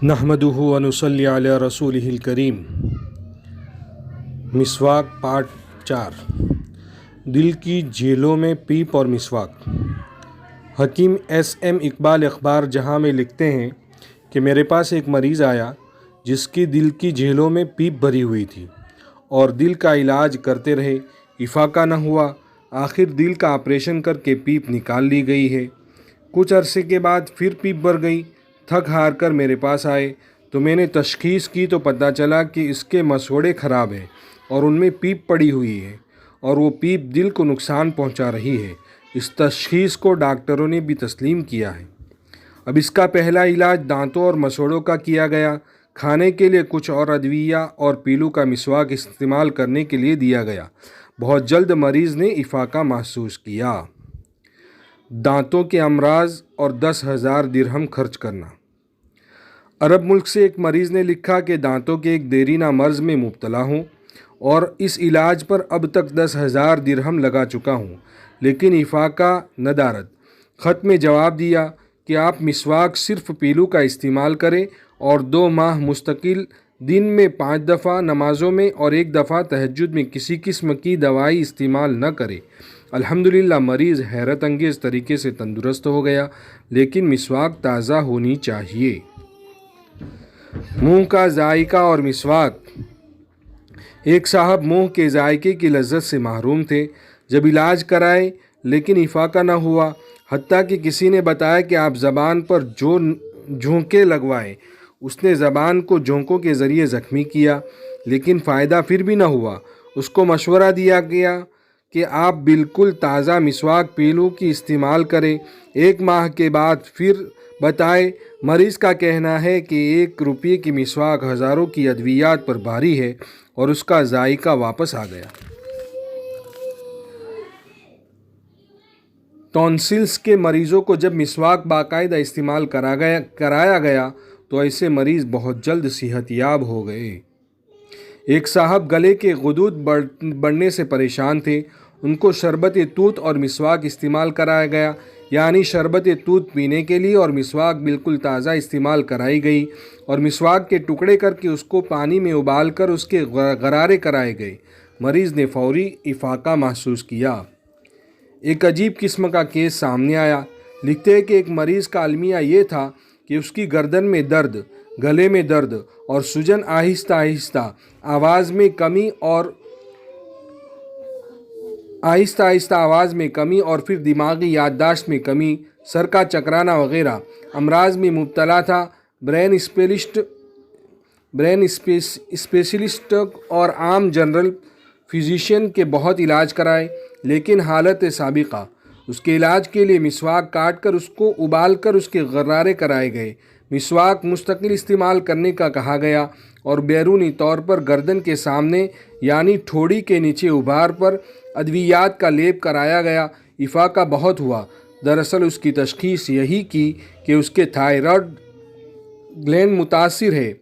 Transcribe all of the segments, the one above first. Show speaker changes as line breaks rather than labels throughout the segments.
نحمدہ و نصلی علی رسولہ الکریم۔ مسواک پارٹ 4۔ دل کی جھیلوں میں پیپ اور مسواک۔ حکیم ایس ایم اقبال اخبار جہاں میں لکھتے ہیں کہ میرے پاس ایک مریض آیا جس کی دل کی جھیلوں میں پیپ بھری ہوئی تھی اور دل کا علاج کرتے رہے، افاقہ نہ ہوا۔ آخر دل کا آپریشن کر کے پیپ نکال لی گئی ہے۔ کچھ عرصے کے بعد پھر پیپ بھر گئی۔ تھک ہار کر میرے پاس آئے تو میں نے تشخیص کی تو پتہ چلا کہ اس کے مسوڑھے خراب ہیں اور ان میں پیپ پڑی ہوئی ہے اور وہ پیپ دل کو نقصان پہنچا رہی ہے۔ اس تشخیص کو ڈاکٹروں نے بھی تسلیم کیا ہے۔ اب اس کا پہلا علاج دانتوں اور مسوڑھوں کا کیا گیا۔ کھانے کے لیے کچھ اور ادویہ اور پیلو کا مسواک استعمال کرنے کے لیے دیا گیا۔ بہت جلد مریض نے افاقہ محسوس کیا۔ دانتوں کے امراض اور 10,000 درہم خرچ کرنا۔ عرب ملک سے ایک مریض نے لکھا کہ دانتوں کے ایک دیرینہ مرض میں مبتلا ہوں اور اس علاج پر اب تک 10,000 درہم لگا چکا ہوں، لیکن افاقہ ندارد۔ خط میں جواب دیا کہ آپ مسواک صرف پیلو کا استعمال کریں اور 2 ماہ مستقل دن میں 5 دفعہ نمازوں میں اور 1 دفعہ تہجد میں کسی قسم کی دوائی استعمال نہ کریں۔ الحمدللہ مریض حیرت انگیز طریقے سے تندرست ہو گیا، لیکن مسواک تازہ ہونی چاہیے۔ منہ کا ذائقہ اور مسواک۔ ایک صاحب منہ کے ذائقے کی لذت سے محروم تھے جب علاج کرائے لیکن افاقہ نہ ہوا، حتیٰ کہ کسی نے بتایا کہ آپ زبان پر جھونکے لگوائیں۔ اس نے زبان کو جھونکوں کے ذریعے زخمی کیا لیکن فائدہ پھر بھی نہ ہوا۔ اس کو مشورہ دیا گیا کہ آپ بالکل تازہ مسواک پیلو کی استعمال کریں۔ 1 ماہ کے بعد پھر بتائے۔ مریض کا کہنا ہے کہ 1 روپے کی مسواک ہزاروں کی ادویات پر بھاری ہے اور اس کا ذائقہ واپس آ گیا۔ ٹونسلز کے مریضوں کو جب مسواک باقاعدہ استعمال کرایا گیا تو ایسے مریض بہت جلد صحت یاب ہو گئے۔ ایک صاحب گلے کے غدود بڑھنے سے پریشان تھے۔ ان کو شربت توت اور مسواک استعمال کرایا گیا، یعنی شربت توت پینے کے لیے اور مسواک بالکل تازہ استعمال کرائی گئی اور مسواک کے ٹکڑے کر کے اس کو پانی میں ابال کر اس کے غرارے کرائے گئے۔ مریض نے فوری افاقہ محسوس کیا۔ ایک عجیب قسم کا کیس سامنے آیا۔ لکھتے ہیں کہ ایک مریض کا المیہ یہ تھا کہ اس کی گردن میں درد، گلے میں درد اور سوجن آہستہ آواز میں کمی اور پھر دماغی یادداشت میں کمی، سر کا چکرانا وغیرہ امراض میں مبتلا تھا۔ برین اسپیشلسٹ اور عام جنرل فزیشین کے بہت علاج کرائے لیکن حالت سابقہ۔ اس کے علاج کے لیے مسواک کاٹ کر اس کو ابال کر اس کے غرارے کرائے گئے۔ مسواک مستقل استعمال کرنے کا کہا گیا اور بیرونی طور پر گردن کے سامنے یعنی ٹھوڑی کے نیچے ابھار پر ادویات کا لیپ کرایا گیا۔ افاقہ بہت ہوا۔ دراصل اس کی تشخیص یہی کی کہ اس کے تھائرائیڈ گلینڈ متاثر ہے،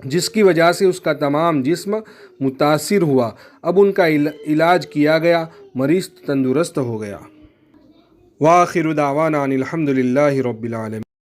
جس کی وجہ سے اس کا تمام جسم متاثر ہوا۔ اب ان کا علاج کیا گیا، مریض تندرست ہو گیا۔ وآخر دعوانا ان الحمد للہ رب العالمین۔